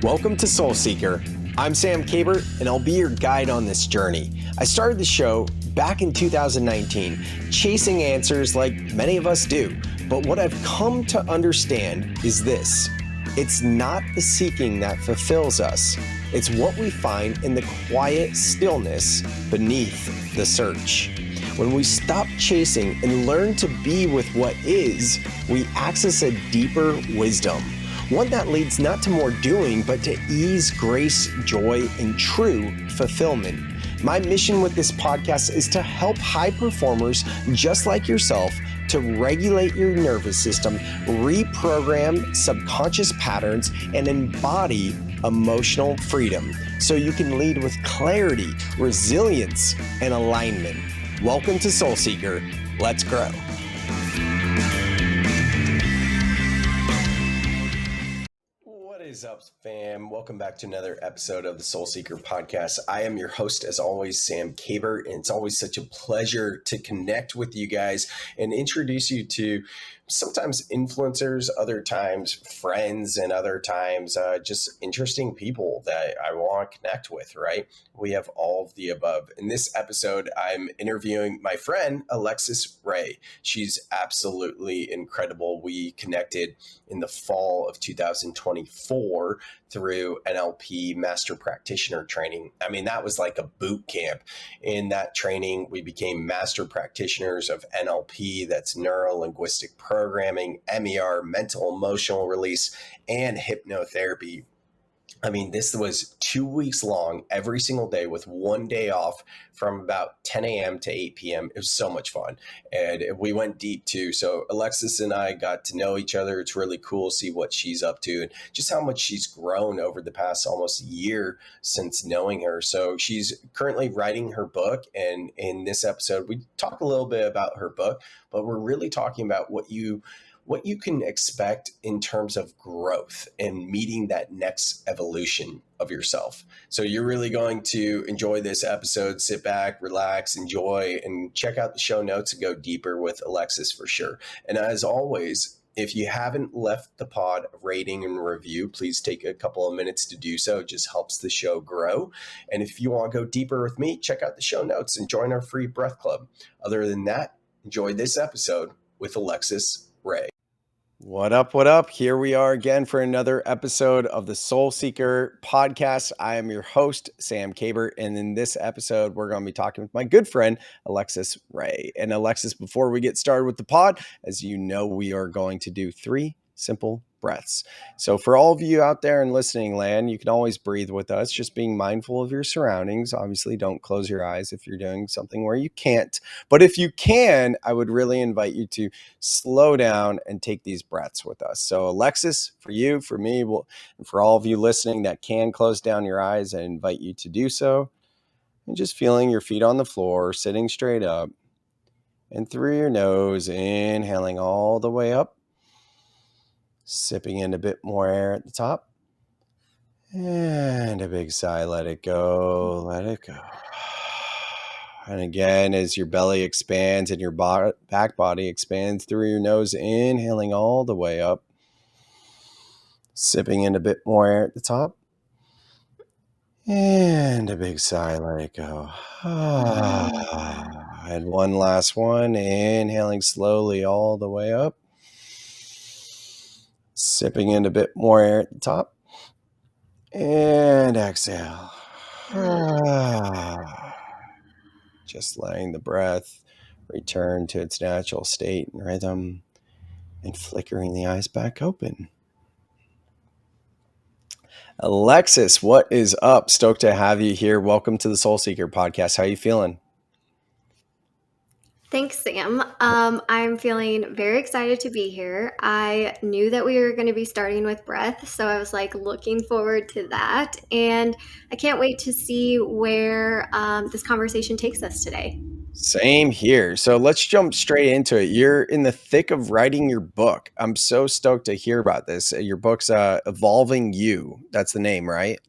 Welcome to Soul Seeker. I'm Sam Kabert, and I'll be your guide on this journey. I started the show back in 2019, chasing answers like many of us do. But what I've come to understand is this: it's not the seeking that fulfills us. It's what we find in the quiet stillness beneath the search. When we stop chasing and learn to be with what is, we access a deeper wisdom. One that leads not to more doing, but to ease, grace, joy, and true fulfillment. My mission with this podcast is to help high performers just like yourself to regulate your nervous system, reprogram subconscious patterns, and embody emotional freedom so you can lead with clarity, resilience, and alignment. Welcome to Soul Seeker. Let's grow. What is up, fam? Welcome back to another episode of the Soul Seeker Podcast. I am your host, as always, Sam Kabert, and it's always such a pleasure to connect with you guys and introduce you to sometimes influencers, other times friends, and other times just interesting people that I want to connect with, right? We have all of the above. In this episode, I'm interviewing my friend, Alexus Rae. She's absolutely incredible. We connected in the fall of 2024 through NLP Master Practitioner training. I mean, that was like a boot camp. In that training, we became master practitioners of NLP, that's neuro-linguistic programming, MER, mental emotional release, and hypnotherapy. I mean, this was 2 weeks long, every single day with 1 day off from about 10 a.m. to 8 p.m. It was so much fun. And we went deep too. So Alexus and I got to know each other. It's really cool to see what she's up to and just how much she's grown over the past almost year since knowing her. So she's currently writing her book. And in this episode, we talk a little bit about her book, but we're really talking about what you can expect in terms of growth and meeting that next evolution of yourself. So you're really going to enjoy this episode. Sit back, relax, enjoy, and check out the show notes and go deeper with Alexus for sure. And as always, if you haven't left the pod a rating and review, please take a couple of minutes to do so. It just helps the show grow. And if you want to go deeper with me, check out the show notes and join our free breath club. Other than that, enjoy this episode with Alexus Rae. What up? What up? Here we are again for another episode of the Soul Seeker Podcast. I am your host, Sam Kabert, and in this episode, we're going to be talking with my good friend, Alexus Rae. And Alexus, before we get started with the pod, as you know, we are going to do 3 simple breaths. So for all of you out there in listening land, you can always breathe with us, just being mindful of your surroundings. Obviously, don't close your eyes if you're doing something where you can't. But if you can, I would really invite you to slow down and take these breaths with us. So Alexus, for you, for me, and for all of you listening that can close down your eyes, I invite you to do so. And just feeling your feet on the floor, sitting straight up. And through your nose, inhaling all the way up. Sipping in a bit more air at the top. And a big sigh, let it go, let it go. And again, as your belly expands and your back body expands through your nose, inhaling all the way up. Sipping in a bit more air at the top. And a big sigh, let it go. And one last one, inhaling slowly all the way up. Sipping in a bit more air at the top. And exhale. Just letting the breath return to its natural state and rhythm and flickering the eyes back open. Alexus, what is up? Stoked to have you here. Welcome to the Soul Seeker Podcast. How are you feeling? Thanks, Sam. I'm feeling very excited to be here. I knew that we were going to be starting with breath, so I was like looking forward to that. And I can't wait to see where this conversation takes us today. Same here. So let's jump straight into it. You're in the thick of writing your book. I'm so stoked to hear about this. Your book's Evolving You. That's the name, right?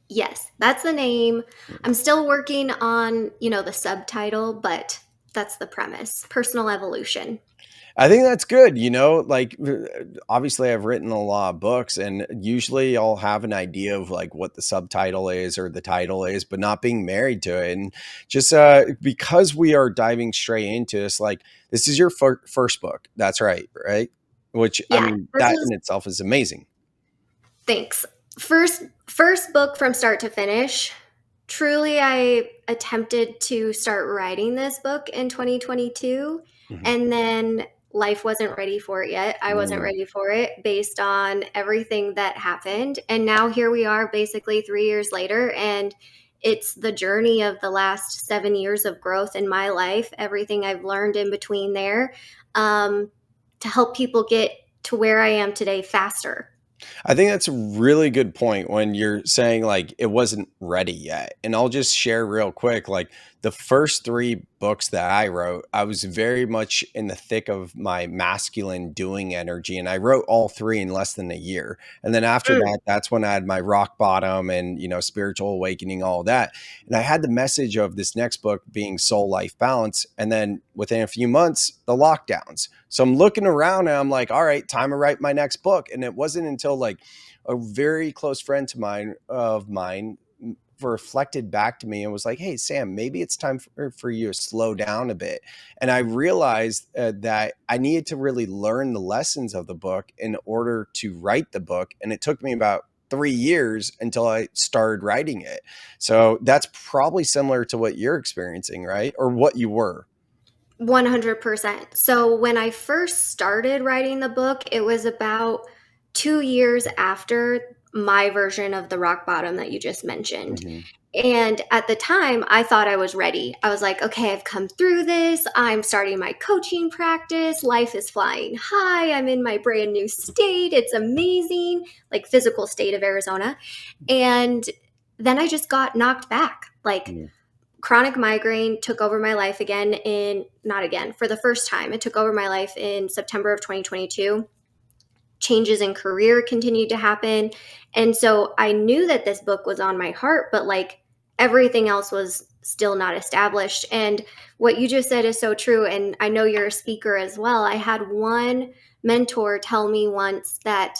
Yes, that's the name. I'm still working on, the subtitle, but that's the premise. Personal evolution. I think that's good. Like obviously I've written a lot of books and usually I'll have an idea of like what the subtitle is or the title is, but not being married to it. And just because we are diving straight into this, like this is your first book. That's right. Right. Which I Yeah, mean, this that was in itself is amazing. thanks. First book from start to finish. Truly, I attempted to start writing this book in 2022, Mhm. and then life wasn't ready for it yet. I wasn't Mm. ready for it based on everything that happened. And now here we are basically 3 years later, and it's the journey of the last 7 years of growth in my life, everything I've learned in between there, um, to help people get to where I am today faster. I think that's a really good point when you're saying like it wasn't ready yet. And I'll just share real quick like the first three books that I wrote, I was very much in the thick of my masculine doing energy. And I wrote all three in less than a year. And then after Mm. that, that's when I had my rock bottom and, spiritual awakening, all that. And I had the message of this next book being soul life balance. And then within a few months, the lockdowns. So I'm looking around and I'm like, all right, time to write my next book. And it wasn't until like a very close friend of mine reflected back to me and was like, "Hey, Sam, maybe it's time for you to slow down a bit." And I realized that I needed to really learn the lessons of the book in order to write the book. And it took me about 3 years until I started writing it. So that's probably similar to what you're experiencing, right? Or what you were. 100%. So when I first started writing the book, it was about 2 years after my version of the rock bottom that you just mentioned. Hmm. And at the time, I thought I was ready. I was like, okay, I've come through this. I'm starting my coaching practice. Life is flying high. I'm in my brand new state. It's amazing, like physical state of Arizona. And then I just got knocked back. Like, chronic migraine took over my life again in not again for the first time. It took over my life in September of 2022. Changes in career continued to happen, and so I knew that this book was on my heart, but like everything else was still not established. And what you just said is so true, and I know you're a speaker as well. I had one mentor tell me once that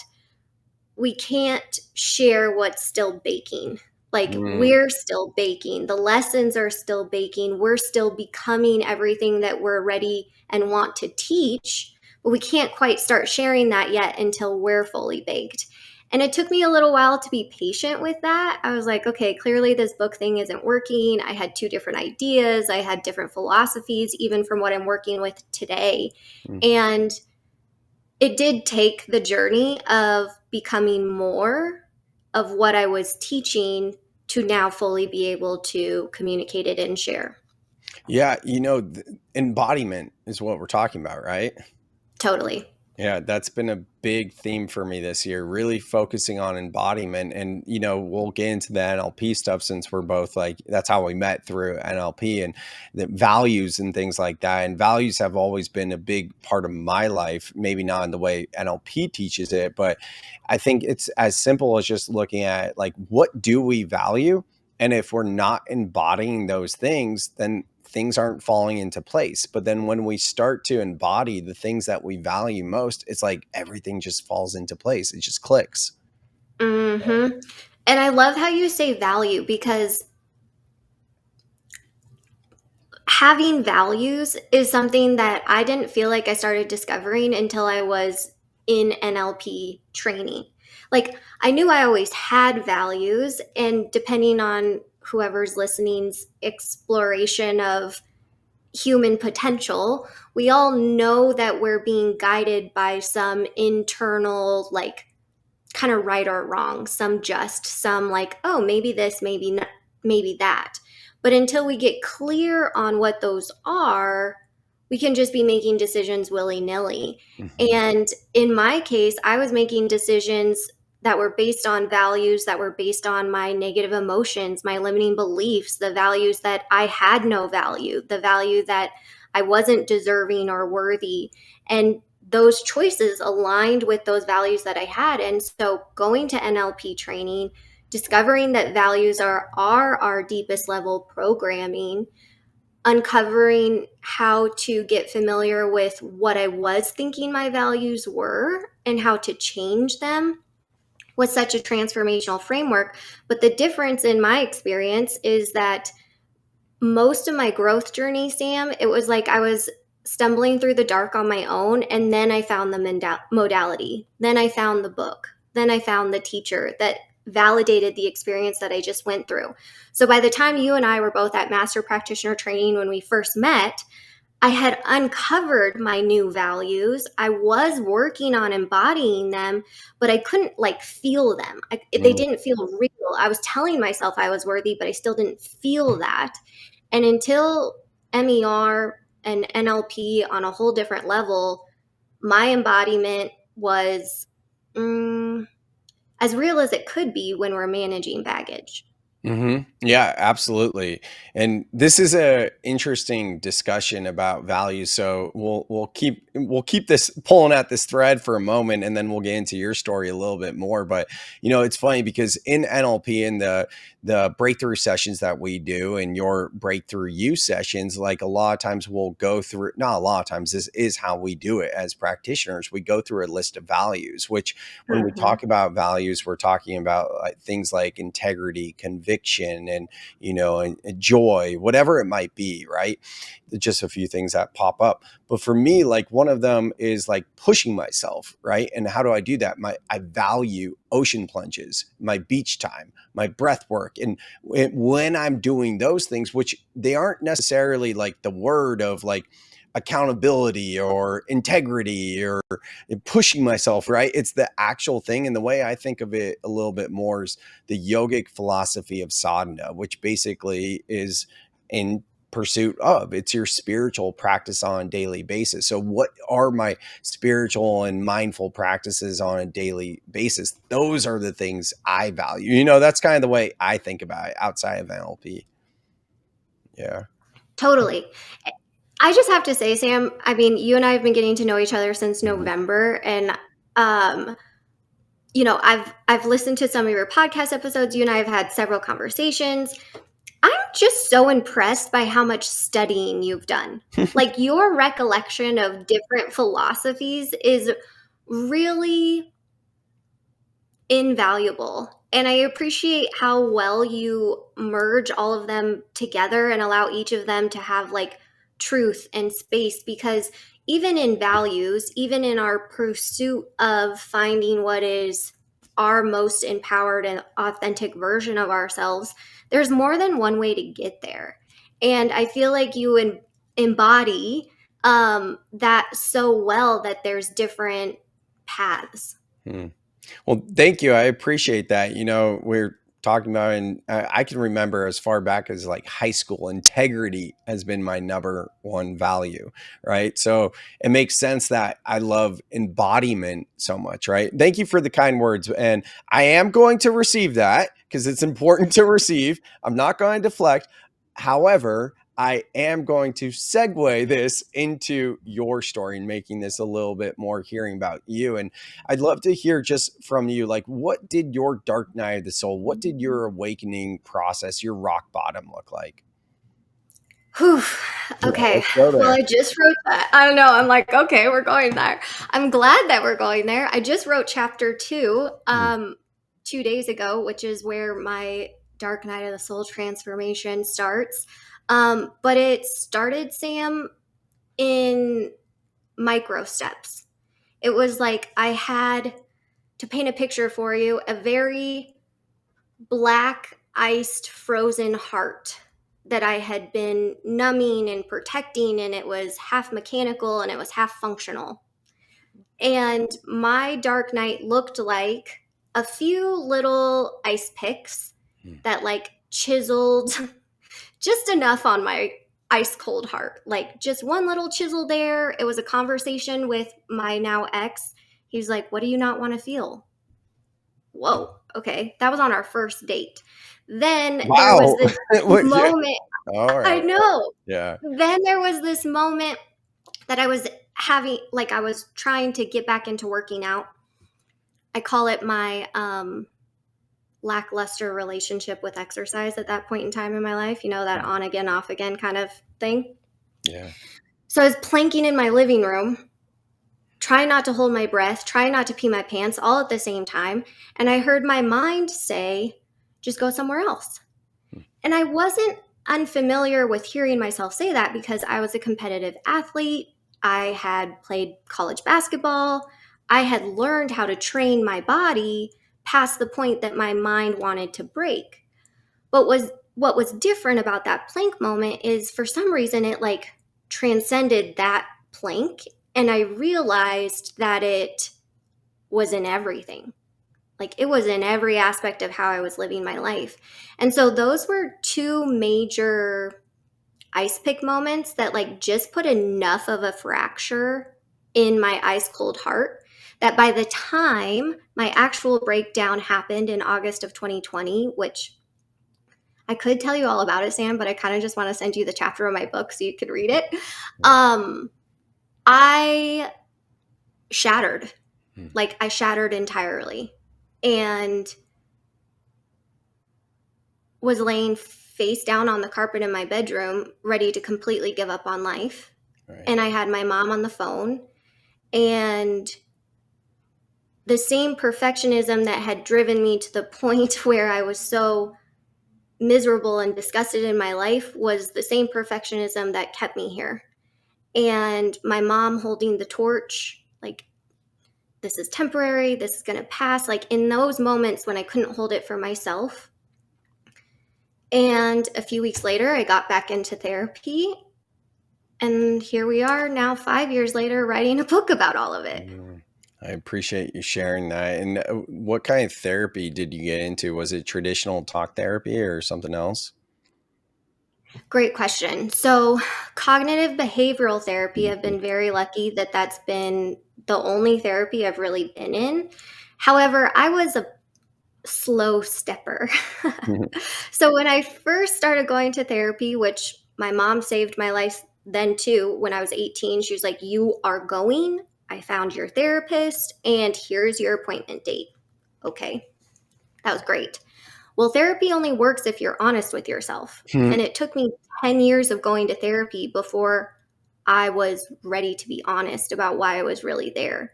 we can't share what's still baking. Like, Mm. we're still baking. The lessons are still baking. We're still becoming everything that we're ready and want to teach, but we can't quite start sharing that yet until we're fully baked. And it took me a little while to be patient with that. I was like, okay, clearly this book thing isn't working. I had two different ideas, I had different philosophies, even from what I'm working with today. Mm. And it did take the journey of becoming more of what I was teaching to now fully be able to communicate it and share. Yeah, embodiment is what we're talking about, right? Totally. Yeah, that's been a big theme for me this year, really focusing on embodiment. And, we'll get into the NLP stuff since we're both like, that's how we met through NLP and the values and things like that. And values have always been a big part of my life, maybe not in the way NLP teaches it, but I think it's as simple as just looking at like, what do we value? And if we're not embodying those things, then things aren't falling into place. But then when we start to embody the things that we value most, it's like everything just falls into place. It just clicks. Mm-hmm. And I love how you say value, because having values is something that I didn't feel like I started discovering until I was in NLP training. Like, I knew I always had values, and depending on whoever's listening's exploration of human potential, we all know that we're being guided by some internal, like, kind of right or wrong, some just, some like, oh, maybe this, maybe not, maybe that. But until we get clear on what those are, we can just be making decisions willy nilly. Mhm. And in my case, I was making decisions that were based on values that were based on my negative emotions, my limiting beliefs, the values that I had no value, the value that I wasn't deserving or worthy. And those choices aligned with those values that I had. And so going to NLP training, discovering that values are our deepest level programming, uncovering how to get familiar with what I was thinking my values were and how to change them was such a transformational framework. But the difference in my experience is that most of my growth journey, Sam, it was like I was stumbling through the dark on my own, and then I found the modality. Then I found the book. Then I found the teacher that validated the experience that I just went through. So by the time you and I were both at Master Practitioner training when we first met, I had uncovered my new values. I was working on embodying them, but I couldn't like feel them. They didn't feel real. I was telling myself I was worthy, but I still didn't feel that. And until MER and NLP on a whole different level, my embodiment was as real as it could be when we're managing baggage. Yeah, absolutely. And this is a interesting discussion about values. So we'll keep this pulling at this thread for a moment, and then we'll get into your story a little bit more. But it's funny because in NLP and the breakthrough sessions that we do and your breakthrough you sessions, like a lot of times we'll go through, not a lot of times, this is how we do it as practitioners. We go through a list of values, which when we talk about values, we're talking about things like integrity, conviction, and and joy, whatever it might be, right? Just a few things that pop up. But for me, like one of them is like pushing myself, right? And how do I do that? I value ocean plunges, my beach time, my breath work. And when I'm doing those things, which they aren't necessarily like the word of like accountability or integrity or pushing myself, right? It's the actual thing. And the way I think of it a little bit more is the yogic philosophy of sadhana, which basically is in pursuit of, it's your spiritual practice on a daily basis. So what are my spiritual and mindful practices on a daily basis? Those are the things I value. That's kind of the way I think about it outside of NLP. Yeah. Totally. I just have to say, Sam, I mean, you and I have been getting to know each other since November, and I've listened to some of your podcast episodes. You and I have had several conversations. I'm just so impressed by how much studying you've done. Like your recollection of different philosophies is really invaluable. And I appreciate how well you merge all of them together and allow each of them to have like truth and space, because even in values, even in our pursuit of finding what is our most empowered and authentic version of ourselves, there's more than one way to get there. And I feel like you embody that so well that there's different paths. Well, thank you. I appreciate that. We're talking about, and I can remember as far back as like high school, integrity has been my number one value, right? So it makes sense that I love embodiment so much, right? Thank you for the kind words. And I am going to receive that because it's important to receive. I'm not going to deflect. However, I am going to segue this into your story and making this a little bit more hearing about you. And I'd love to hear just from you, like, what did your dark night of the soul, what did your awakening process, your rock bottom look like? Whew. Okay. Well, I just wrote that. I don't know. I'm like, okay, we're going there. I'm glad that we're going there. I just wrote chapter 2 2 days ago, which is where my dark night of the soul transformation starts. But it started, Sam, in micro steps. It was like I had, to paint a picture for you, a very black, iced, frozen heart that I had been numbing and protecting, and it was half mechanical and it was half functional. And my dark night looked like a few little ice picks that like chiseled just enough on my ice cold heart. Like just one little chisel there. It was a conversation with my now ex. He was like, "What do you not want to feel?" Whoa, okay. That was on our first date. Then there was Wow. this moment. All right. I know. Yeah. Then there was this moment that I was having, like I was trying to get back into working out. I call it my lackluster relationship with exercise at that point in time in my life, that on again, off again kind of thing. Yeah. So I was planking in my living room, trying not to hold my breath, trying not to pee my pants all at the same time. And I heard my mind say, just go somewhere else. And I wasn't unfamiliar with hearing myself say that because I was a competitive athlete. I had played college basketball. I had learned how to train my body past the point that my mind wanted to break. But what was different about that plank moment is for some reason it like transcended that plank, and I realized that it was in everything. Like it was in every aspect of how I was living my life. And so those were two major ice pick moments that like just put enough of a fracture in my ice cold heart that by the time my actual breakdown happened in August of 2020, which I could tell you all about it, Sam, but I kind of just want to send you the chapter of my book so you could read it. I shattered. Like I shattered entirely and was laying face down on the carpet in my bedroom, ready to completely give up on life. Right. And I had my mom on the phone, and the same perfectionism that had driven me to the point where I was so miserable and disgusted in my life was the same perfectionism that kept me here. And my mom holding the torch, like, this is temporary, this is going to pass. Like in those moments when I couldn't hold it for myself. And a few weeks later, I got back into therapy. And here we are now 5 years later writing a book about all of it. I appreciate you sharing that. And what kind of therapy did you get into? Was it traditional talk therapy or something else? Great question. So cognitive behavioral therapy, I've been very lucky that that's been the only therapy I've really been in. However, I was a slow stepper. So when I first started going to therapy, which my mom saved my life then too, when I was 18, she was like, you are going. I found your therapist and here's your appointment date. Okay, that was great. Well, therapy only works if you're honest with yourself. And it took me 10 years of going to therapy before I was ready to be honest about why I was really there.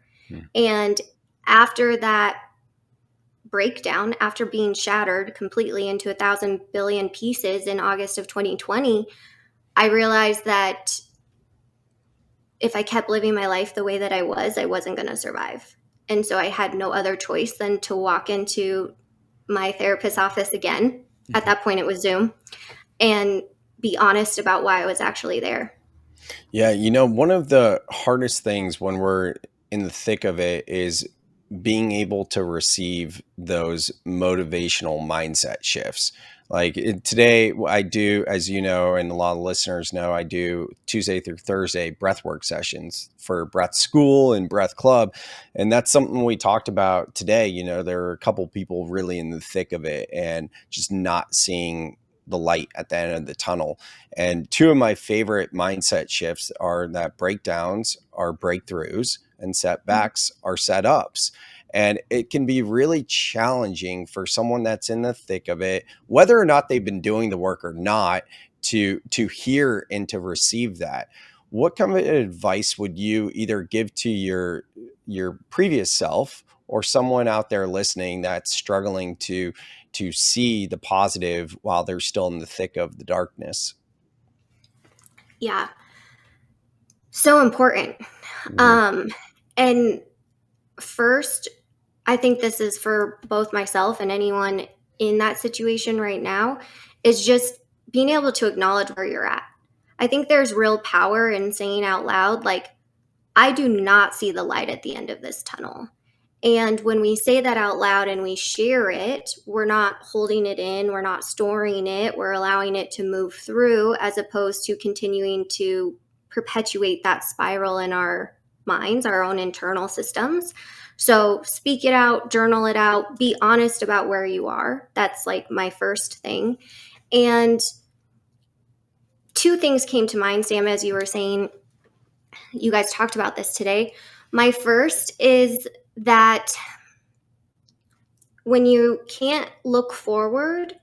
And after that breakdown, after being shattered completely into 1,000 billion pieces in August of 2020, I realized that if I kept living my life the way that I wasn't going to survive. And so I had no other choice than to walk into my therapist's office again. At that point, it was Zoom, and be honest about why I was actually there. Yeah. You know, one of the hardest things when we're in the thick of it is being able to receive those motivational mindset shifts. Like today, I do, as you know, and a lot of listeners know, I do Tuesday through Thursday breathwork sessions for Breath School and Breath Club. And that's something we talked about today. You know, there are a couple people really in the thick of it and just not seeing the light at the end of the tunnel. And two of my favorite mindset shifts are that breakdowns are breakthroughs and setbacks are setups. And it can be really challenging for someone that's in the thick of it, whether or not they've been doing the work or not, to hear and to receive that. What kind of advice would you either give to your previous self or someone out there listening that's struggling to see the positive while they're still in the thick of the darkness? Yeah. So important. And first, I think this is for both myself and anyone in that situation right now, is just being able to acknowledge where you're at. I think there's real power in saying out loud, like, I do not see the light at the end of this tunnel. And when we say that out loud and we share it, we're not holding it in, we're not storing it, we're allowing it to move through, as opposed to continuing to perpetuate that spiral in our minds, our own internal systems. So speak it out, journal it out, be honest about where you are. That's like my first thing. And two things came to mind, Sam, as you were saying. You guys talked about this today. My first is that when you can't look forward,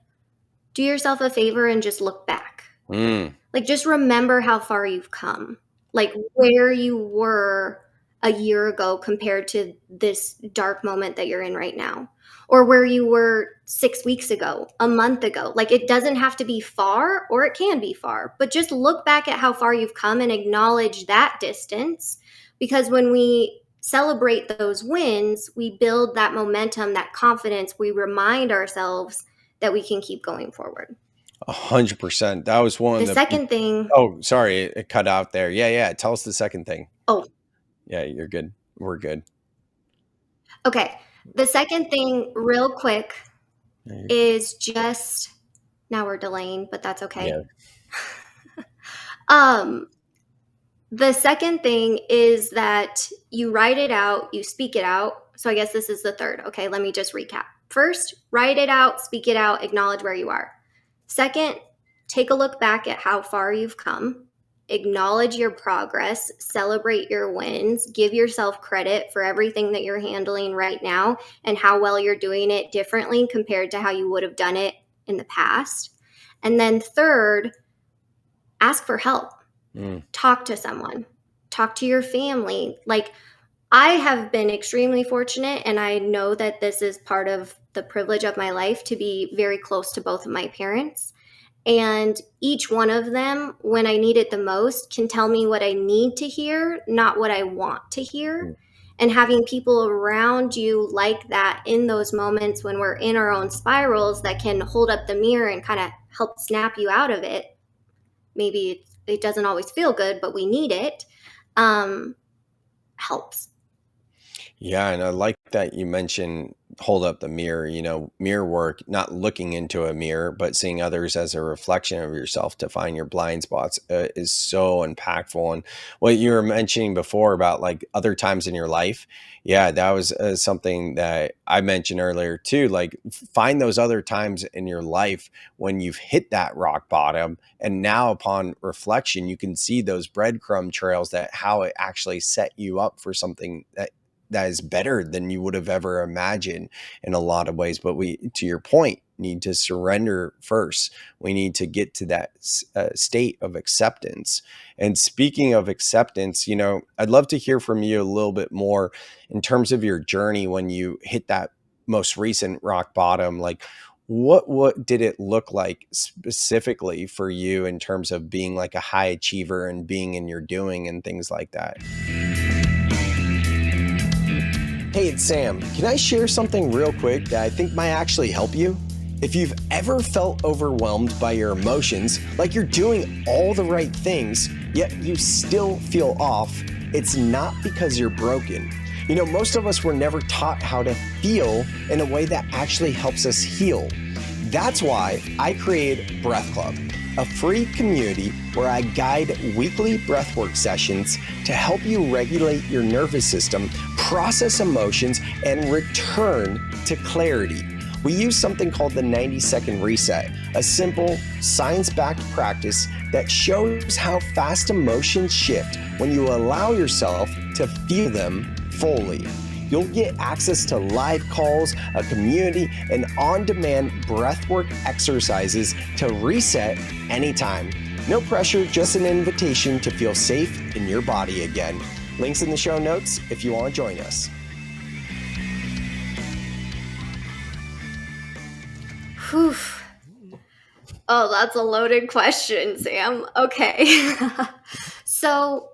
do yourself a favor and just look back. Like Like, just remember how far you've come, like where you were a year ago compared to this dark moment that you're in right now, or where you were 6 weeks ago, a month ago. Like, it doesn't have to be far, or it can be far, but just look back at how far you've come and acknowledge that distance. Because when we celebrate those wins, we build that momentum, that confidence. We remind ourselves that we can keep going forward. 100%. That was one of The second thing. Oh, sorry, it cut out there. Yeah. Tell us the second thing. Oh, Yeah, you're good. We're good. okay. The second thing, real quick, is just, now we're delaying, but that's okay. Yeah. The second thing is that you write it out, you speak it out. So I guess this is the third. Okay, let me just recap. First, write it out, speak it out, acknowledge where you are. Second, take a look back at how far you've come. Acknowledge your progress, celebrate your wins, give yourself credit for everything that you're handling right now and how well you're doing it differently compared to how you would have done it in the past. And then third, ask for help. Talk to someone, talk to your family. Like, I have been extremely fortunate, and I know that this is part of the privilege of my life, to be very close to both of my parents. And each one of them, when I need it the most, can tell me what I need to hear, not what I want to hear. And having people around you like that in those moments when we're in our own spirals that can hold up the mirror and kind of help snap you out of it. Maybe it doesn't always feel good, but we need it. Helps. Yeah, and I like that you mentioned hold up the mirror, mirror work, not looking into a mirror, but seeing others as a reflection of yourself to find your blind spots is so impactful. And what you were mentioning before about like other times in your life, yeah, that was something that I mentioned earlier too. Like, find those other times in your life when you've hit that rock bottom. And now upon reflection, you can see those breadcrumb trails that how it actually set you up for something that is better than you would have ever imagined in a lot of ways. But we, to your point, need to surrender first. We need to get to that state of acceptance. And speaking of acceptance, I'd love to hear from you a little bit more in terms of your journey when you hit that most recent rock bottom. Like, what did it look like specifically for you in terms of being like a high achiever and being in your doing and things like that? Hey, it's Sam. Can I share something real quick that I think might actually help you? If you've ever felt overwhelmed by your emotions, like you're doing all the right things, yet you still feel off, it's not because you're broken. Most of us were never taught how to feel in a way that actually helps us heal. That's why I created Breath Club, a free community where I guide weekly breathwork sessions to help you regulate your nervous system, process emotions, and return to clarity. We use something called the 90-second reset, a simple, science-backed practice that shows how fast emotions shift when you allow yourself to feel them fully. You'll get access to live calls, a community, and on-demand breathwork exercises to reset anytime. No pressure, just an invitation to feel safe in your body again. Links in the show notes if you want to join us. Whew. Oh, that's a loaded question, Sam. Okay. So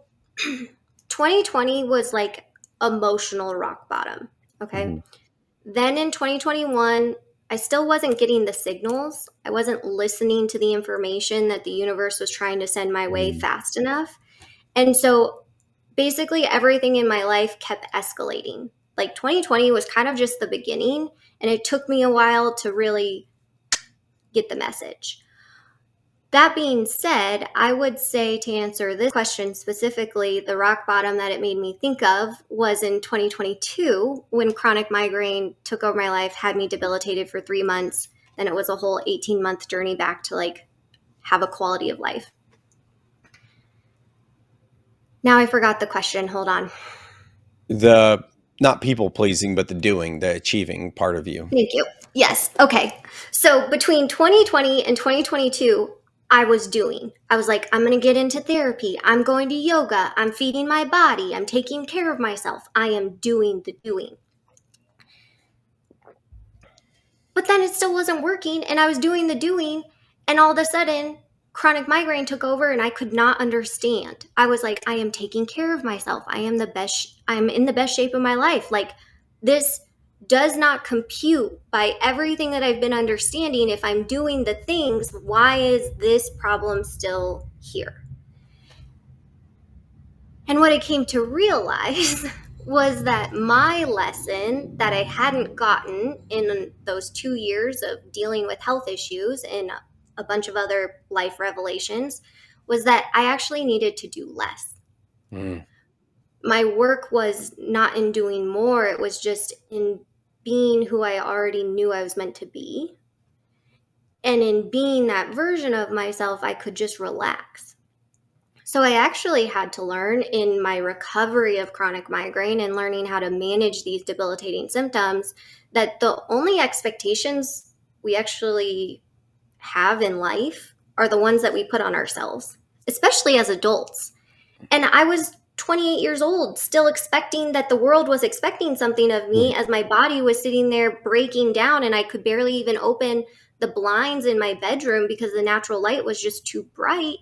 2020 was like emotional rock bottom. Okay. Mm-hmm. Then in 2021, I still wasn't getting the signals. I wasn't listening to the information that the universe was trying to send my way fast enough. And so basically everything in my life kept escalating. Like 2020 was kind of just the beginning, and it took me a while to really get the message. That being said, I would say, to answer this question specifically, the rock bottom that it made me think of was in 2022 when chronic migraine took over my life, had me debilitated for 3 months. Then it was a whole 18-month journey back to like have a quality of life. Now I forgot the question. Hold on. The not people pleasing, but the doing, the achieving part of you. Thank you. Yes. Okay. So between 2020 and 2022, I was doing. I was like, I'm going to get into therapy. I'm going to yoga. I'm feeding my body. I'm taking care of myself. I am doing the doing. But then it still wasn't working, and I was doing the doing, and all of a sudden, chronic migraine took over, and I could not understand. I was like, I am taking care of myself. I'm in the best shape of my life. Like, this does not compute by everything that I've been understanding. If I'm doing the things, why is this problem still here? And what I came to realize was that my lesson that I hadn't gotten in those 2 years of dealing with health issues and a bunch of other life revelations was that I actually needed to do less. My work was not in doing more, it was just in being who I already knew I was meant to be. And in being that version of myself, I could just relax. So I actually had to learn in my recovery of chronic migraine and learning how to manage these debilitating symptoms that the only expectations we actually have in life are the ones that we put on ourselves, especially as adults. And I was 28 years old, still expecting that the world was expecting something of me as my body was sitting there breaking down and I could barely even open the blinds in my bedroom because the natural light was just too bright.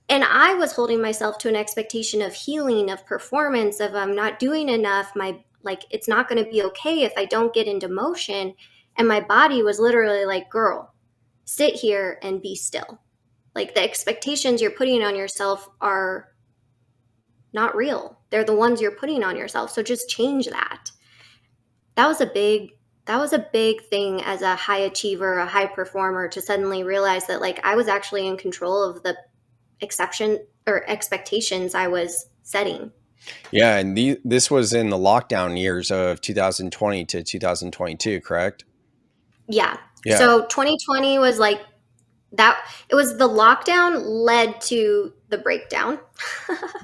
And I was holding myself to an expectation of healing, of performance, of I'm not doing enough. It's not going to be okay if I don't get into motion. And my body was literally like, girl, sit here and be still. Like, the expectations you're putting on yourself are not real. They're the ones you're putting on yourself. So just change that. That was a big thing as a high achiever, a high performer, to suddenly realize that like I was actually in control of the expectations I was setting. Yeah, and this was in the lockdown years of 2020 to 2022, correct? Yeah. Yeah. So 2020 was like that. It was the lockdown led to the breakdown.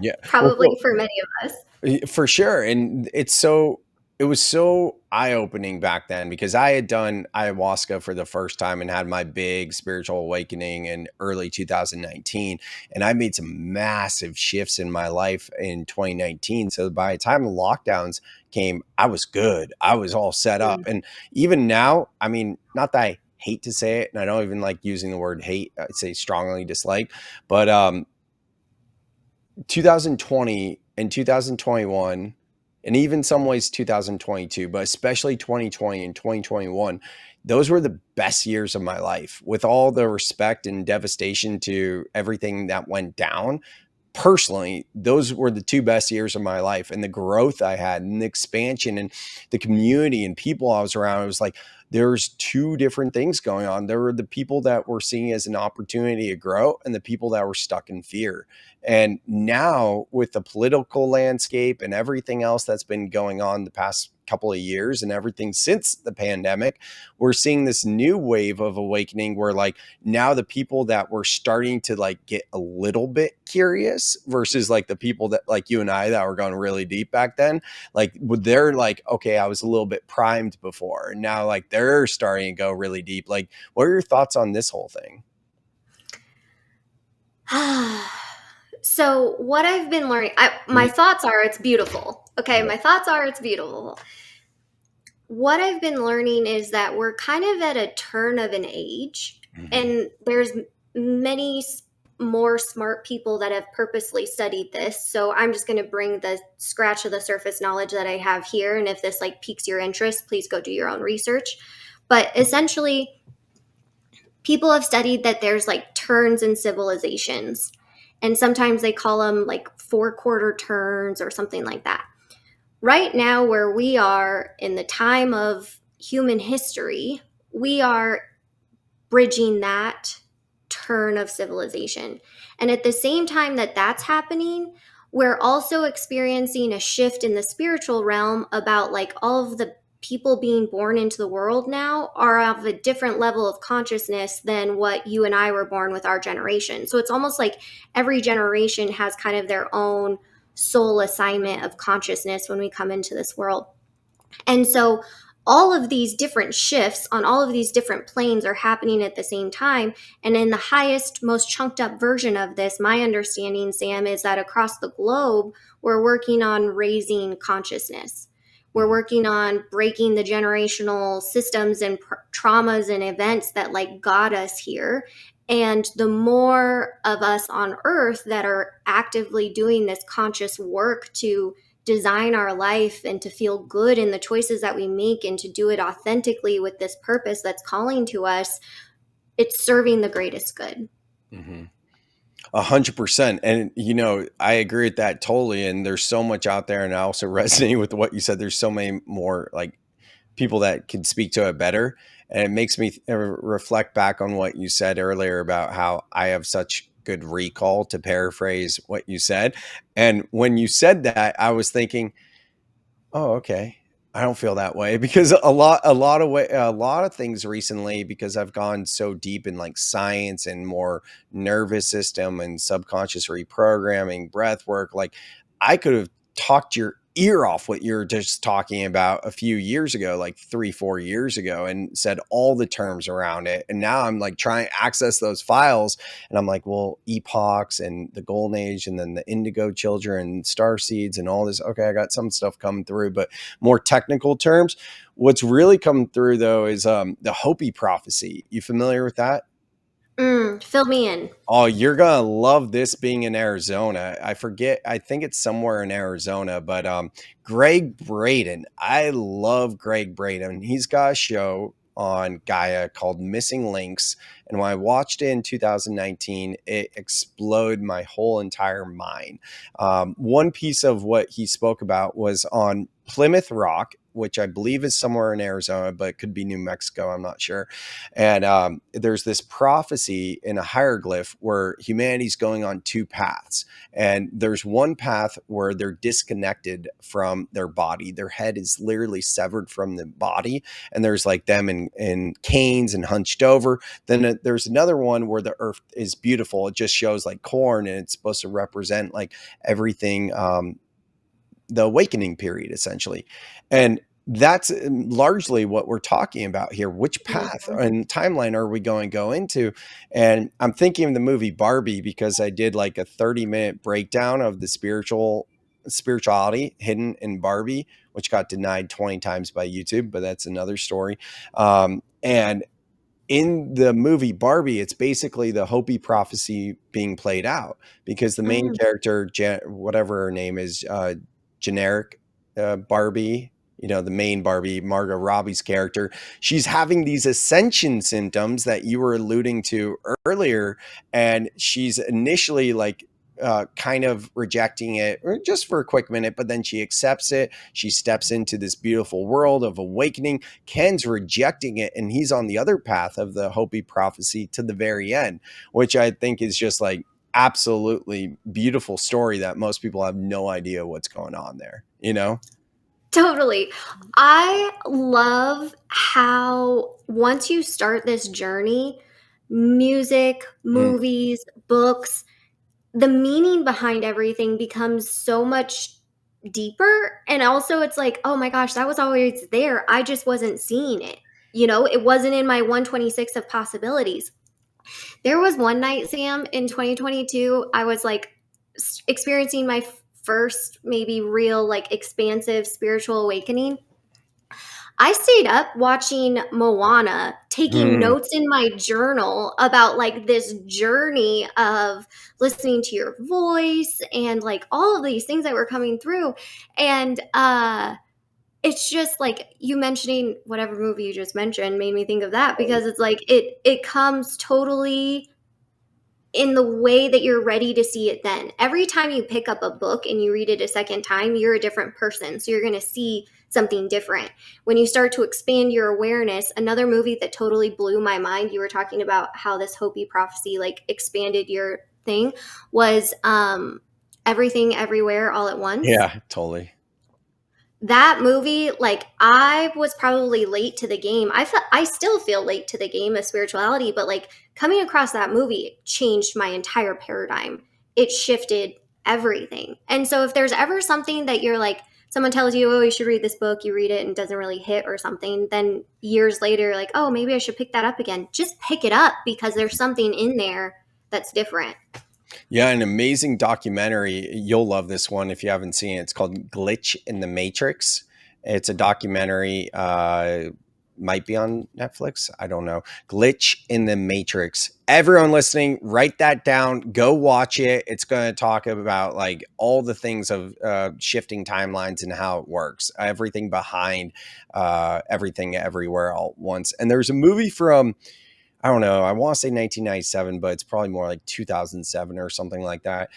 Yeah. Probably for many of us. For sure. And it was so eye-opening back then because I had done ayahuasca for the first time and had my big spiritual awakening in early 2019. And I made some massive shifts in my life in 2019. So by the time the lockdowns came, I was good. I was all set up. And even now, I mean, not that I hate to say it, and I don't even like using the word hate, I'd say strongly dislike, but 2020 and 2021, and even some ways 2022, but especially 2020 and 2021, those were the best years of my life. With all the respect and devastation to everything that went down, personally, those were the two best years of my life. And the growth I had and the expansion and the community and people I was around, it was like there's two different things going on. There were the people that were seeing as an opportunity to grow and the people that were stuck in fear. And now with the political landscape and everything else that's been going on the past couple of years and everything since the pandemic, we're seeing this new wave of awakening where like now the people that were starting to like get a little bit curious versus like the people that like you and I that were going really deep back then, like they're like, okay, I was a little bit primed before. And now like they're starting to go really deep. Like, what are your thoughts on this whole thing? So what I've been learning, my thoughts are it's beautiful. Okay, my thoughts are it's beautiful. What I've been learning is that we're kind of at a turn of an age, and there's many more smart people that have purposely studied this. So I'm just going to bring the scratch of the surface knowledge that I have here, and if this like piques your interest, please go do your own research. But essentially, people have studied that there's like turns in civilizations, and sometimes they call them like 4-quarter turns or something like that. Right now, where we are in the time of human history, we are bridging that turn of civilization. And at the same time that that's happening, we're also experiencing a shift in the spiritual realm about like all of the people being born into the world now are of a different level of consciousness than what you and I were born with our generation. So it's almost like every generation has kind of their own soul assignment of consciousness when we come into this world. And so all of these different shifts on all of these different planes are happening at the same time. And in the highest, most chunked up version of this, my understanding, Sam, is that across the globe, we're working on raising consciousness. We're working on breaking the generational systems and traumas and events that like got us here. And the more of us on earth that are actively doing this conscious work to design our life and to feel good in the choices that we make and to do it authentically with this purpose that's calling to us, it's serving the greatest good. 100%. And, I agree with that totally. And there's so much out there. And I also resonate with what you said. There's so many more like people that can speak to it better. And it makes me reflect back on what you said earlier about how I have such good recall, to paraphrase what you said. And when you said that, I was thinking, oh, okay. I don't feel that way because a lot of things recently, because I've gone so deep in like science and more nervous system and subconscious reprogramming, breath work. Like I could have talked your ear off what you're just talking about a few years ago, like 3, 4 years ago, and said all the terms around it. And now I'm like trying to access those files and I'm like, well, epochs and the golden age and then the indigo children, star seeds and all this. Okay, I got some stuff coming through, but more technical terms. What's really come through though is the Hopi prophecy. You familiar with that? Fill me in. Oh, you're gonna love this being in Arizona. I forget, I think it's somewhere in Arizona, but Greg Braden. I love Greg Braden. He's got a show on Gaia called Missing Links. And when I watched it in 2019, it exploded my whole entire mind. One piece of what he spoke about was on Plymouth Rock, which I believe is somewhere in Arizona, but it could be New Mexico. I'm not sure. And there's this prophecy in a hieroglyph where humanity's going on two paths. And there's one path where they're disconnected from their body. Their head is literally severed from the body. And there's like them in canes and hunched over. Then there's another one where the earth is beautiful. It just shows like corn and it's supposed to represent like everything, the awakening period, essentially. And that's largely what we're talking about here. Which path Mhm. and timeline are we going to go into? And I'm thinking of the movie Barbie because I did like a 30-minute breakdown of the spirituality hidden in Barbie, which got denied 20 times by YouTube, but that's another story. And in the movie Barbie, it's basically the Hopi prophecy being played out because the main Mm. character, whatever her name is, generic Barbie, the main Barbie, Margot Robbie's character, she's having these ascension symptoms that you were alluding to earlier. And she's initially like, kind of rejecting it just for a quick minute, but then she accepts it. She steps into this beautiful world of awakening. Ken's rejecting it, and he's on the other path of the Hopi prophecy to the very end, which I think is just like absolutely beautiful story that most people have no idea what's going on there. Totally. I love how once you start this journey, music, Mm. movies, books, the meaning behind everything becomes so much deeper. And also, it's like, oh my gosh, that was always there. I just wasn't seeing it. It wasn't in my 126 of possibilities. There was one night, Sam, in 2022, I was like experiencing my first, maybe real, like expansive spiritual awakening. I stayed up watching Moana, taking Mm. notes in my journal about like this journey of listening to your voice and like all of these things that were coming through. And it's just like you mentioning whatever movie you just mentioned made me think of that because it's like it comes totally in the way that you're ready to see it then. Every time you pick up a book and you read it a second time, you're a different person. So you're going to see something different. When you start to expand your awareness, another movie that totally blew my mind, you were talking about how this Hopi prophecy like expanded your thing, was Everything Everywhere All at Once. Yeah, totally. That movie, like I was probably late to the game. I still feel late to the game of spirituality, but like coming across that movie changed my entire paradigm. It shifted everything. And so if there's ever something that you're like someone tells you, oh, you should read this book, you read it and it doesn't really hit or something, then years later, like, oh, maybe I should pick that up again. Just pick it up because there's something in there that's different. Yeah, an amazing documentary. You'll love this one if you haven't seen it. It's called Glitch in the Matrix. It's a documentary, might be on Netflix. I don't know. Glitch in the Matrix. Everyone listening, write that down. Go watch it. It's going to talk about like all the things of shifting timelines and how it works. Everything behind everything everywhere all at once. And there's a movie from, I don't know, I want to say 1997, but it's probably more like 2007 or something like that.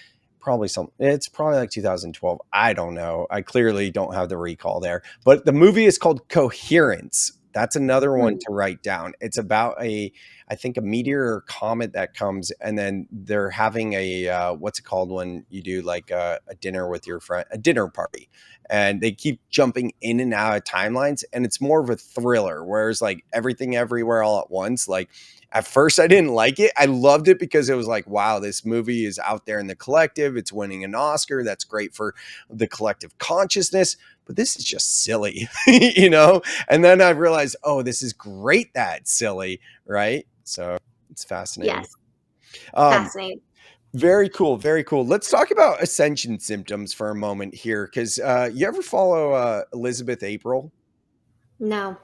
It's probably like 2012. I don't know. I clearly don't have the recall there. But the movie is called Coherence. That's another one to write down. It's about I think a meteor or comet that comes, and then they're having a, what's it called when you do like a dinner with your friend, a dinner party. And they keep jumping in and out of timelines, and it's more of a thriller, whereas like Everything Everywhere All at Once, like at first I didn't like it. I loved it because it was like, wow, this movie is out there in the collective. It's winning an Oscar. That's great for the collective consciousness. But this is just silly, you know? And then I realized, oh, this is great that it's silly, right? So it's fascinating. Yes. Um, Fascinating. Very cool. Very cool. Let's talk about ascension symptoms for a moment here. Because you ever follow Elizabeth April? No.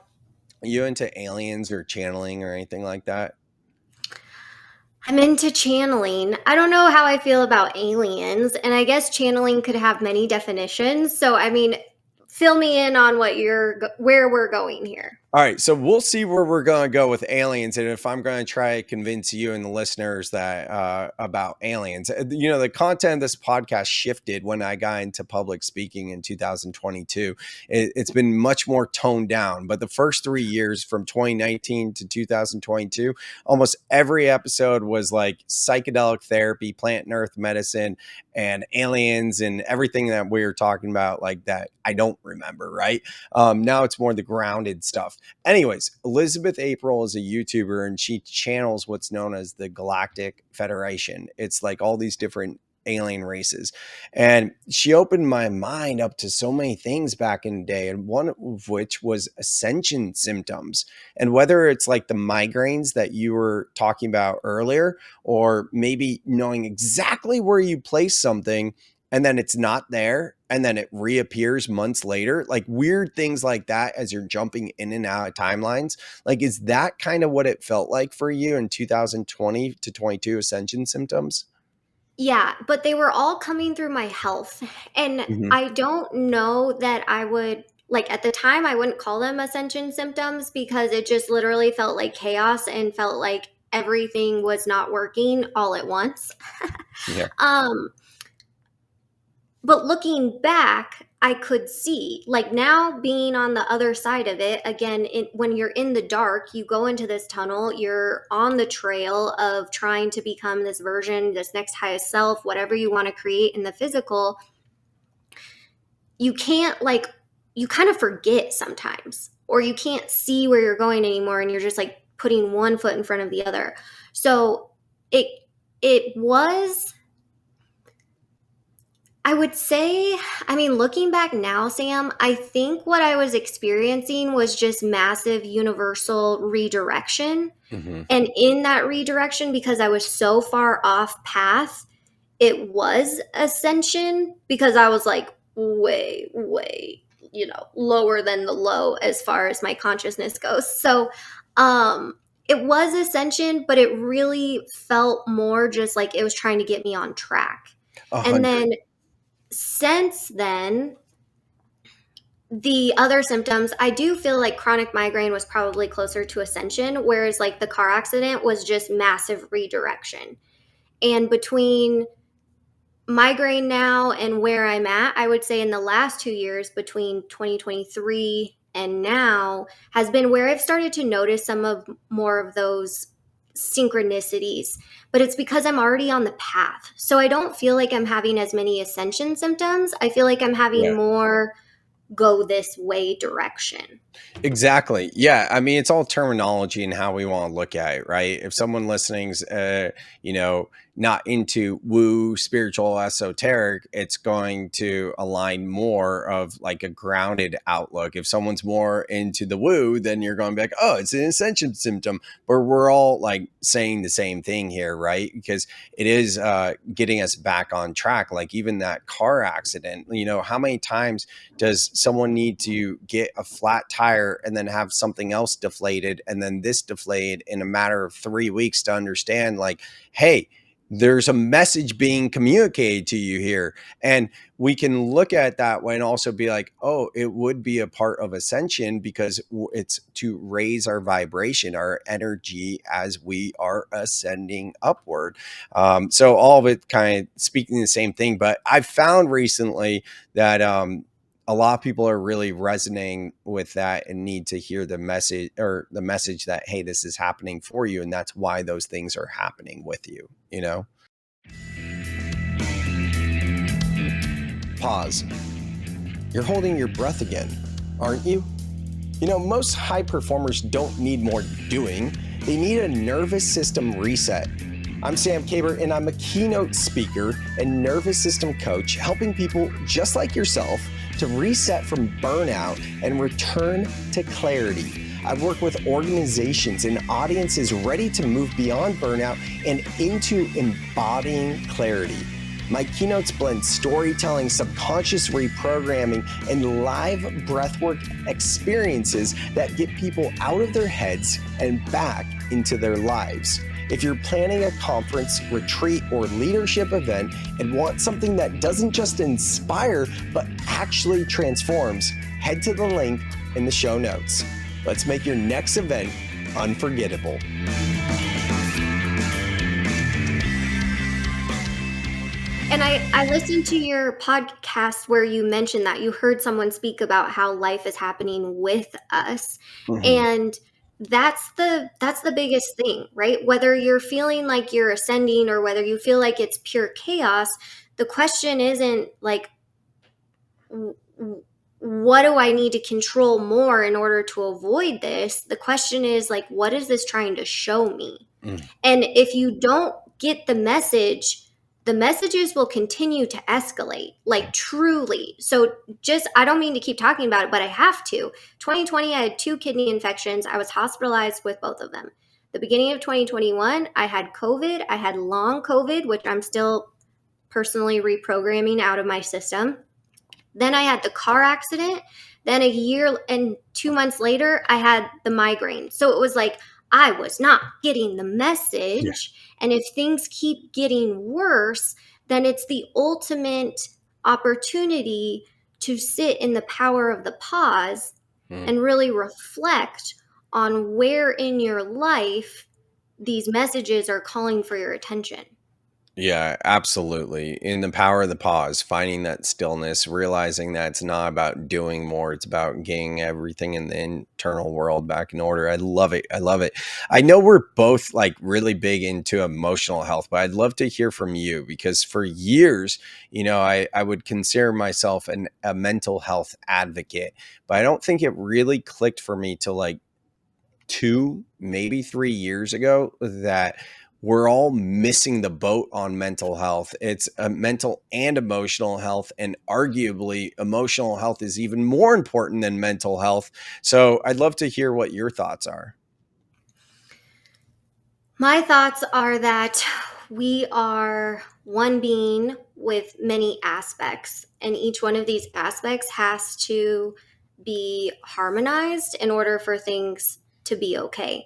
Are you into aliens or channeling or anything like that? I'm into channeling. I don't know how I feel about aliens, and I guess channeling could have many definitions. So, I mean, fill me in on where we're going here. All right, so we'll see where we're going to go with aliens, and if I'm going to try to convince you and the listeners that about aliens. You know, the content of this podcast shifted when I got into public speaking in 2022. It's been much more toned down, but the first 3 years from 2019 to 2022, almost every episode was like psychedelic therapy, plant and earth medicine, and aliens, and everything that we were talking about, like that I don't remember, right? Now it's more the grounded stuff. Anyways, Elizabeth April is a YouTuber, and she channels what's known as the Galactic Federation. It's like all these different alien races. And she opened my mind up to so many things back in the day, and one of which was ascension symptoms. And whether it's like the migraines that you were talking about earlier, or maybe knowing exactly where you place something and then it's not there, and then it reappears months later, like weird things like that as you're jumping in and out of timelines. Like, is that kind of what it felt like for you in 2020 to 22 ascension symptoms? Yeah, but they were all coming through my health. And Mm-hmm. I don't know that I would, like, at the time, I wouldn't call them ascension symptoms because it just literally felt like chaos and felt like everything was not working all at once. Yeah. um, But looking back, I could see, like now being on the other side of it, again, when you're in the dark, you go into this tunnel, you're on the trail of trying to become this version, this next highest self, whatever you want to create in the physical. You can't, like, you kind of forget sometimes, or you can't see where you're going anymore, and you're just like putting one foot in front of the other. So it was, I would say, I mean, looking back now, Sam, I think what I was experiencing was just massive universal redirection. Mm-hmm. And in that redirection, because I was so far off path, it was ascension because I was like way, way, lower than the low as far as my consciousness goes. So, it was ascension, but it really felt more just like it was trying to get me on track. And 100. then since then, the other symptoms, I do feel like chronic migraine was probably closer to ascension, whereas like the car accident was just massive redirection. And between migraine now and where I'm at, I would say in the last 2 years, between 2023 and now, has been where I've started to notice some of more of those synchronicities, but it's because I'm already on the path. So I don't feel like I'm having as many ascension symptoms. I feel like I'm having Yeah. more go this way direction. Exactly. Yeah. I mean, it's all terminology and how we want to look at it, right? If someone listening's, you know, not into woo, spiritual, esoteric, it's going to align more of like a grounded outlook. If someone's more into the woo, then you're going to be like, oh, it's an ascension symptom. But we're all like saying the same thing here, right? Because it is getting us back on track. Like even that car accident, you know, how many times does someone need to get a flat tire and then have something else deflated and then this deflated in a matter of 3 weeks to understand, like, hey, there's a message being communicated to you here? And we can look at it that way and also be like, oh, it would be a part of ascension because it's to raise our vibration, our energy as we are ascending upward. So all of it kind of speaking the same thing. But I've found recently that a lot of people are really resonating with that and need to hear the message, or the message that, hey, this is happening for you. And that's why those things are happening with you, you know? Pause. You're holding your breath again, aren't you? You know, most high performers don't need more doing. They need a nervous system reset. I'm Sam Kaber, and I'm a keynote speaker and nervous system coach, helping people just like yourself to reset from burnout and return to clarity. I've worked with organizations and audiences ready to move beyond burnout and into embodying clarity. My keynotes blend storytelling, subconscious reprogramming, and live breathwork experiences that get people out of their heads and back into their lives. If you're planning a conference, retreat, or leadership event and want something that doesn't just inspire, but actually transforms, head to the link in the show notes. Let's make your next event unforgettable. And I listened to your podcast where you mentioned that you heard someone speak about how life is happening with us. Mm-hmm. And that's the biggest thing, right? Whether you're feeling like you're ascending or whether you feel like it's pure chaos, the question isn't like what do I need to control more in order to avoid this? The question is like, what is this trying to show me? And if you don't get the messages will continue to escalate, like truly. So just, I don't mean to keep talking about it, but I have to. 2020, I had 2 kidney infections. I was hospitalized with both of them. The beginning of 2021, I had COVID. I had long COVID, which I'm still personally reprogramming out of my system. Then I had the car accident. Then a year and 2 months later, I had the migraine. So it was like I was not getting the message. Yeah. And if things keep getting worse, then it's the ultimate opportunity to sit in the power of the pause and really reflect on where in your life these messages are calling for your attention. Yeah, absolutely. In the power of the pause, finding that stillness, realizing that it's not about doing more, it's about getting everything in the internal world back in order. I love it. I love it. I know we're both like really big into emotional health, but I'd love to hear from you because for years, you know, I would consider myself a mental health advocate, but I don't think it really clicked for me till like 2, maybe 3 years ago that we're all missing the boat on mental health. It's a mental and emotional health, and arguably emotional health is even more important than mental health. So I'd love to hear what your thoughts are. My thoughts are that we are one being with many aspects, and each one of these aspects has to be harmonized in order for things to be okay.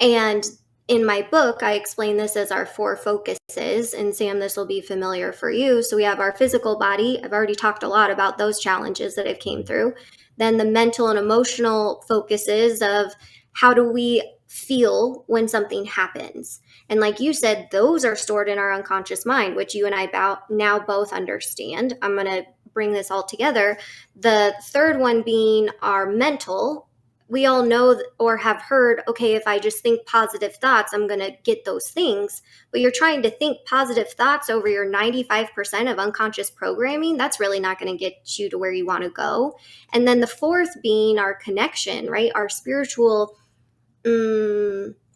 And in my book, I explain this as our 4 focuses. And Sam, this will be familiar for you. So we have our physical body. I've already talked a lot about those challenges that I've came through. Then the mental and emotional focuses of how do we feel when something happens. And like you said, those are stored in our unconscious mind, which you and I now both understand. I'm going to bring this all together. The third one being our mental we all know or have heard, okay, if I just think positive thoughts, I'm going to get those things. But you're trying to think positive thoughts over your 95% of unconscious programming. That's really not going to get you to where you want to go. And then the fourth being our connection, right? Our spiritual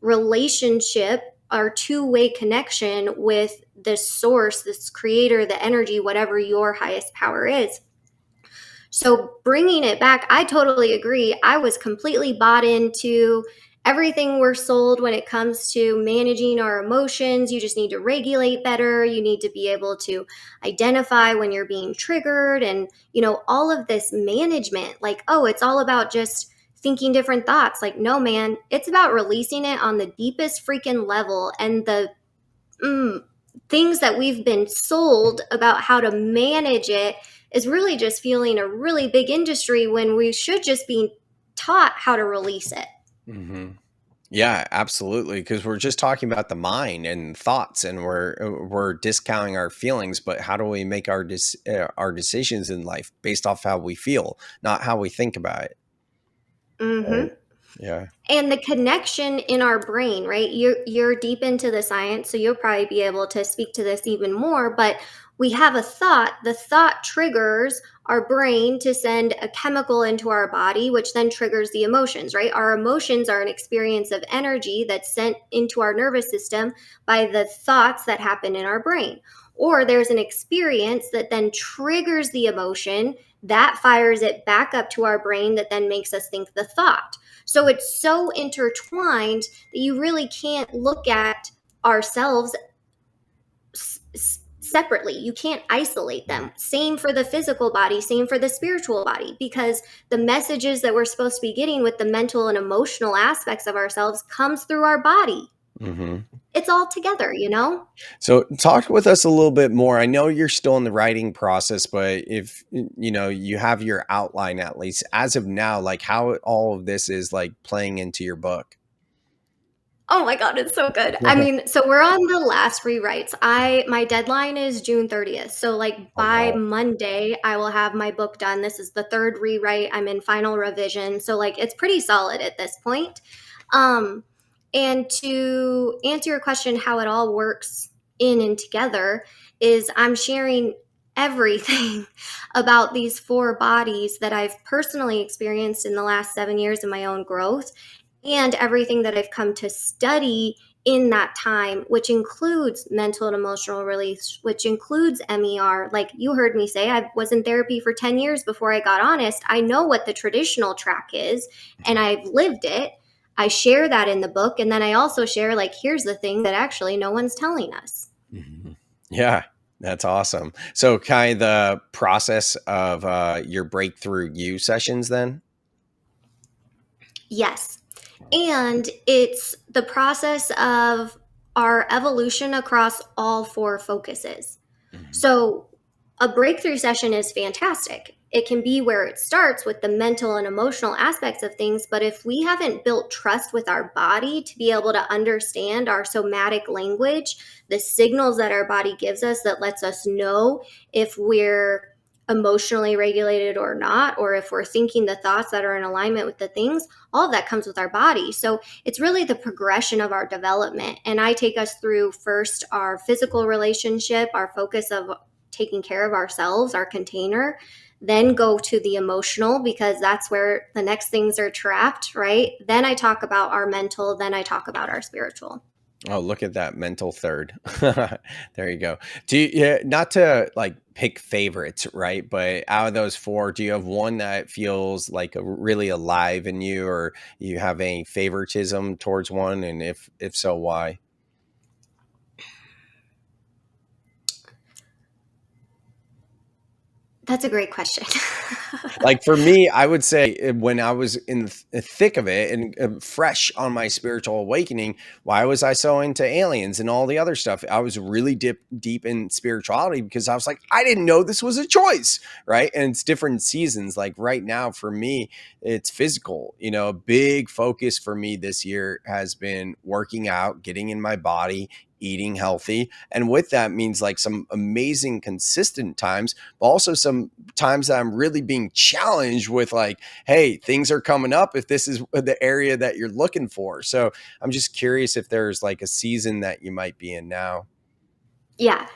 relationship, our two-way connection with this source, this creator, the energy, whatever your highest power is. So bringing it back, I totally agree. I was completely bought into everything we're sold when it comes to managing our emotions. You just need to regulate better. You need to be able to identify when you're being triggered and, all of this management. Like, oh, it's all about just thinking different thoughts. Like, no, man, it's about releasing it on the deepest freaking level. And the things that we've been sold about how to manage it is really just feeling a really big industry when we should just be taught how to release it. Mm-hmm. Yeah, absolutely. Because we're just talking about the mind and thoughts, and we're discounting our feelings. But how do we make our decisions in life based off how we feel, not how we think about it? Mm-hmm. Right? Yeah. And the connection in our brain, right? You're deep into the science, so you'll probably be able to speak to this even more, but we have a thought. The thought triggers our brain to send a chemical into our body, which then triggers the emotions, right? Our emotions are an experience of energy that's sent into our nervous system by the thoughts that happen in our brain. Or there's an experience that then triggers the emotion that fires it back up to our brain that then makes us think the thought. So it's so intertwined that you really can't look at ourselves separately. You can't isolate them. Same for the physical body, same for the spiritual body, because the messages that we're supposed to be getting with the mental and emotional aspects of ourselves comes through our body. Mm-hmm. It's all together, So talk with us a little bit more. I know you're still in the writing process, but if you have your outline, at least as of now, like how all of this is like playing into your book. Oh my God, it's so good. I mean, so we're on the last rewrites. My deadline is June 30th. So like Oh, by wow. Monday, I will have my book done. This is the third rewrite. I'm in final revision. So like it's pretty solid at this point. And to answer your question, how it all works in and together is I'm sharing everything about these four bodies that I've personally experienced in the last 7 years of my own growth, and everything that I've come to study in that time, which includes mental and emotional release, which includes MER. Like you heard me say, I was in therapy for 10 years before I got honest. I know what the traditional track is, and I've lived it. I share that in the book. And then I also share, like, here's the thing that actually no one's telling us. Mm-hmm. Yeah, that's awesome. So kind of the process of your breakthrough you sessions then? Yes. And it's the process of our evolution across all four focuses. Mm-hmm. So, a breakthrough session is fantastic. It can be where it starts with the mental and emotional aspects of things, but if we haven't built trust with our body to be able to understand our somatic language, the signals that our body gives us that lets us know if we're emotionally regulated or not, or if we're thinking the thoughts that are in alignment with the things, all of that comes with our body. So it's really the progression of our development. And I take us through first our physical relationship, our focus of taking care of ourselves, our container, then go to the emotional, because that's where the next things are trapped, right? Then I talk about our mental, then I talk about our spiritual. Oh, look at that mental third. There you go. Do you, yeah, not to like pick favorites, right? But out of those four, do you have one that feels like really alive in you, or you have any favoritism towards one? And if so, why? That's a great question. Like for me, I would say when I was in the thick of it and fresh on my spiritual awakening, why was I so into aliens and all the other stuff? I was really deep in spirituality because I was like, I didn't know this was a choice, right? And it's different seasons. Like right now for me, it's physical. A big focus for me this year has been working out, getting in my body, eating healthy. And with that means like some amazing consistent times, but also some times that I'm really being challenged with like, hey, things are coming up if this is the area that you're looking for. So I'm just curious if there's like a season that you might be in now. Yeah.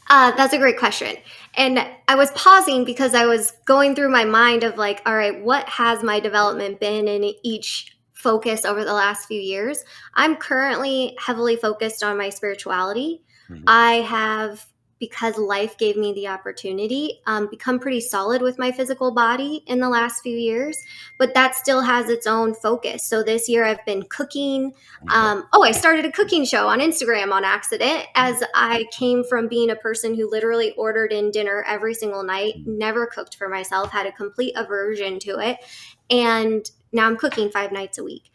That's a great question. And I was pausing because I was going through my mind of like, all right, what has my development been in each focus over the last few years? I'm currently heavily focused on my spirituality. Mhm. I have, because life gave me the opportunity, become pretty solid with my physical body in the last few years, but that still has its own focus. So this year I've been cooking. I started a cooking show on Instagram on accident, as I came from being a person who literally ordered in dinner every single night, never cooked for myself, had a complete aversion to it. And now I'm cooking 5 nights a week.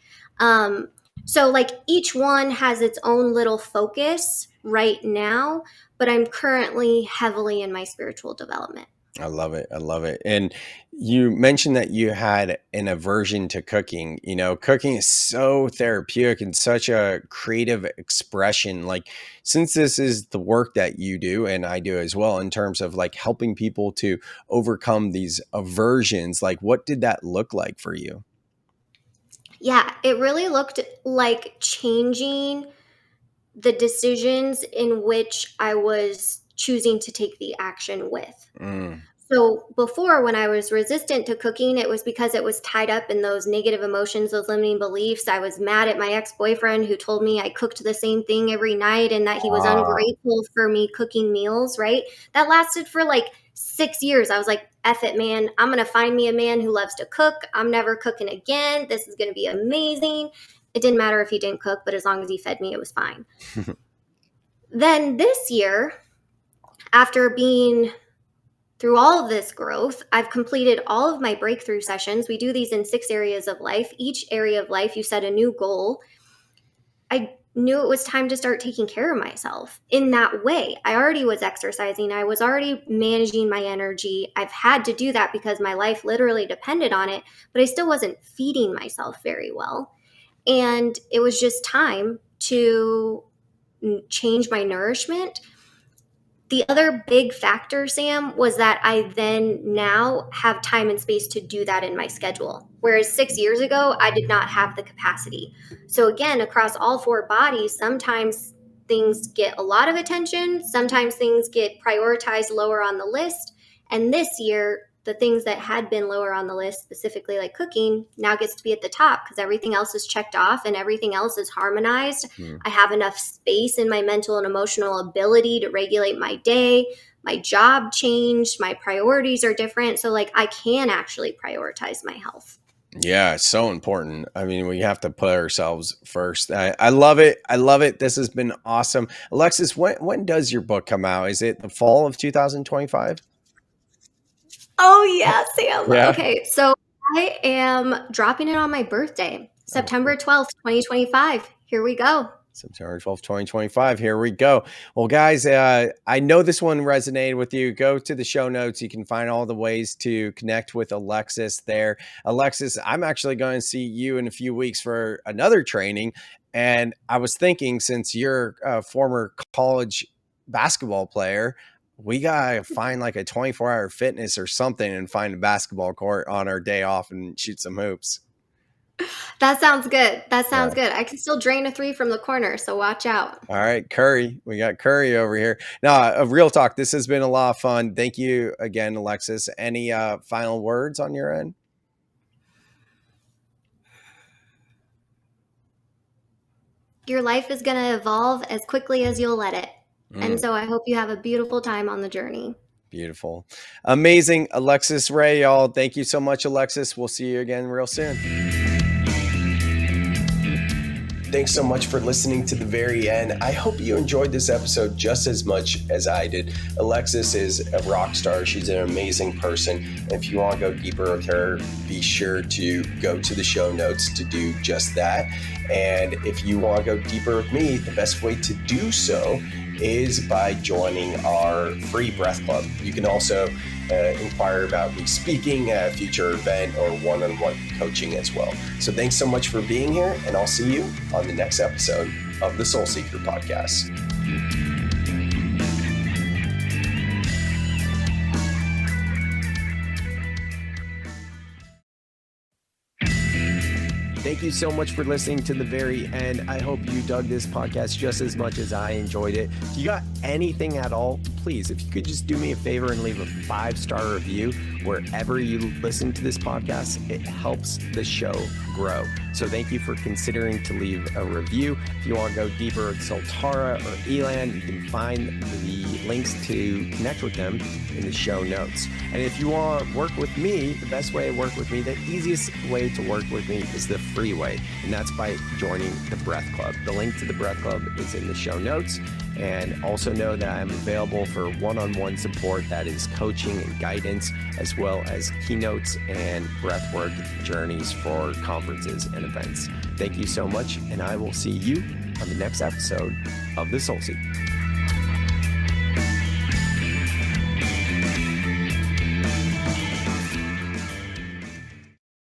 So like each one has its own little focus right now, but I'm currently heavily in my spiritual development. I love it. I love it. And you mentioned that you had an aversion to cooking. You know, cooking is so therapeutic and such a creative expression. Like, since this is the work that you do and I do as well, in terms of like helping people to overcome these aversions, like what did that look like for you? Yeah, it really looked like changing the decisions in which I was choosing to take the action with. Mm. So before, when I was resistant to cooking, it was because it was tied up in those negative emotions, those limiting beliefs. I was mad at my ex-boyfriend who told me I cooked the same thing every night and that he was Ah. ungrateful for me cooking meals, right? That lasted for like 6 years. I was like, F it, man. I'm going to find me a man who loves to cook. I'm never cooking again. This is going to be amazing. It didn't matter if he didn't cook, but as long as he fed me, it was fine. Then this year, after being through all of this growth, I've completed all of my breakthrough sessions. We do these in 6 areas of life. Each area of life, you set a new goal. I knew it was time to start taking care of myself in that way. I already was exercising. I was already managing my energy. I've had to do that because my life literally depended on it, but I still wasn't feeding myself very well. And it was just time to change my nourishment. The other big factor, Sam, was that I then now have time and space to do that in my schedule. Whereas 6 years ago, I did not have the capacity. So again, across all 4 bodies, sometimes things get a lot of attention. Sometimes things get prioritized lower on the list. And this year, the things that had been lower on the list, specifically like cooking, now gets to be at the top because everything else is checked off and everything else is harmonized. I have enough space in my mental and emotional ability to regulate my day. My job changed. My priorities are different. So like I can actually prioritize my health. Yeah, it's so important. I mean, we have to put ourselves first. I love it. I love it. This has been awesome. Alexus, when does your book come out? Is it the fall of 2025? Oh, yeah, Sam. Yeah. Okay, so I am dropping it on my birthday, Oh, September 12th, 2025. Here we go. September 12th, 2025. Here we go. Well, guys, I know this one resonated with you. Go to the show notes. You can find all the ways to connect with Alexus there. Alexus, I'm actually going to see you in a few weeks for another training. And I was thinking, since you're a former college basketball player, we got to find like a 24-hour fitness or something and find a basketball court on our day off and shoot some hoops. That sounds good. That Yeah. sounds good. I can still drain a 3 from the corner, so watch out. All right, Curry. We got Curry over here. Now, real talk. This has been a lot of fun. Thank you again, Alexus. Any final words on your end? Your life is going to evolve as quickly as you'll let it. And so I hope you have a beautiful time on the journey. Beautiful. Amazing. Alexus Rae, y'all. Thank you so much, Alexus. We'll see you again real soon. Thanks so much for listening to the very end. I hope you enjoyed this episode just as much as I did. Alexus is a rock star. She's an amazing person. And if you want to go deeper with her, be sure to go to the show notes to do just that. And if you want to go deeper with me, the best way to do so is by joining our free breath club. You can also inquire about me speaking at a future event or one-on-one coaching as well. So thanks so much for being here, and I'll see you on the next episode of the Soul Seeker Podcast. Thank you so much for listening to the very end. I hope you dug this podcast just as much as I enjoyed it. If you got anything at all, please, if you could just do me a favor and leave a 5-star review wherever you listen to this podcast, it helps the show grow. So thank you for considering to leave a review. If you want to go deeper with Soltara or Elan, you can find the links to connect with them in the show notes. And if you want to work with me, the best way to work with me, the easiest way to work with me is the free way, and that's by joining the Breath Club. The link to the Breath Club is in the show notes. And also know that I'm available for one-on-one support, that is coaching and guidance, as well as keynotes and breathwork journeys for conferences and events. Thank you so much, and I will see you on the next episode of The Soul Seeker.